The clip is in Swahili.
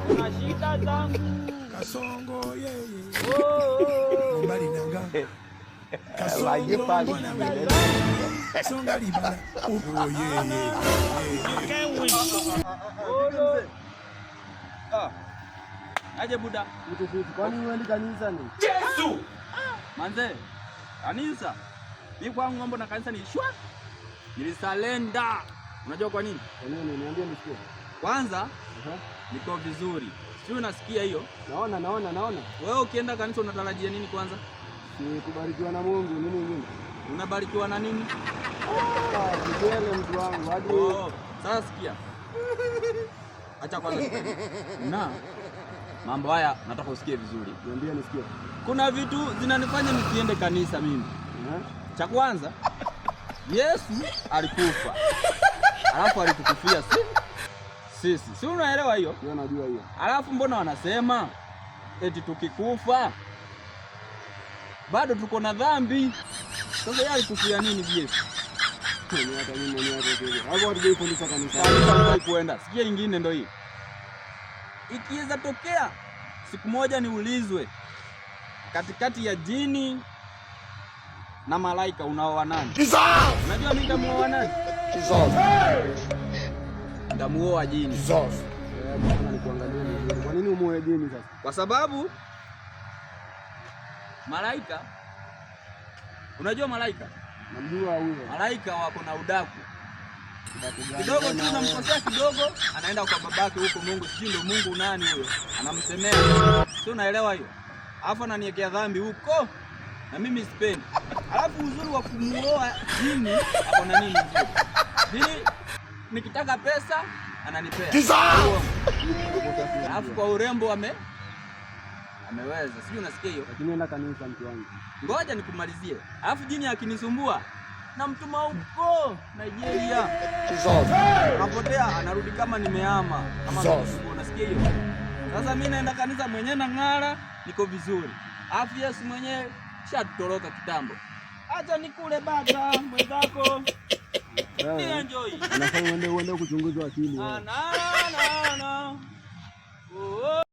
Kuna shida zangu. Kasongo yeye. Oh. Mbali nanga. Kasongo Songa libala. Oh yeye. Aje buda. Kwani uendi kanisa ni? Yesu! Manze, kanisa. Mimi kwangu mambo na kanisa ni shwa. Nilisalenda. Unajua kwa nini? Kwa nini? Niambie nisikie. Kwanza, niko vizuri. Sio unasikia hiyo? Naona. Wewe ukienda kanisa unatarajia nini kwanza? Si kubarikiwa na Mungu, nini nyingine? Unabarikiwa na nini? Kijele mtu wangu, hadi. Sasa sikia. Acha kwanza. Na mambo haya nataka usikie vizuri. Niambie nisikie. Kuna vitu zinanifanya nisiende kanisa mimi. Cha kwanza, Yesu alikufa. Alafu alitukufia sisi. Si unaelewa hiyo? Ndio najua hiyo. Alafu mbona wanasema eti tukikufa bado tuko na dhambi? Sasa yeye alikufia nini Yesu? Ni hata mimi mwenyewe hapo. Hapo hatujifundisha kanisa. Sasa kuenda. Sikia ingine ndio hii. Ikiweza tokea siku moja niulizwe katikati ya jini na malaika unaoa nani? Unajua mimi nitamuoa nani? Nitamuoa jini. Kwa nini umuoe jini sasa? Kwa sababu malaika, unajua malaika? Namjua huyo. Malaika wako na udaku. Kidogo tu namkosea kidogo, anaenda kwa babake huko Mungu, sijui ndio Mungu nani huyo. Anamsemea. Sio unaelewa hiyo? Alafu ananiwekea dhambi huko. Na mimi sipendi. Alafu uzuri wa kumuoa jini hapo na nini nzuri? Jini nikitaka pesa ananipea. Alafu kwa urembo ameweza. Sijui unasikia hiyo? Lakini nenda kanisa mtu wangu. Ngoja nikumalizie. Alafu jini akinisumbua namtuma huko Nigeria. Anapotea anarudi kama nimehama. Kama unasikia hiyo? Sasa mimi naenda kanisa mwenyewe na ng'ara, niko vizuri. Alafu Yesu mwenyewe shatoroka kitambo. Acha nikule bata mwenzako. Ni enjoy. Unafanya uende kuchunguzwa akili. Na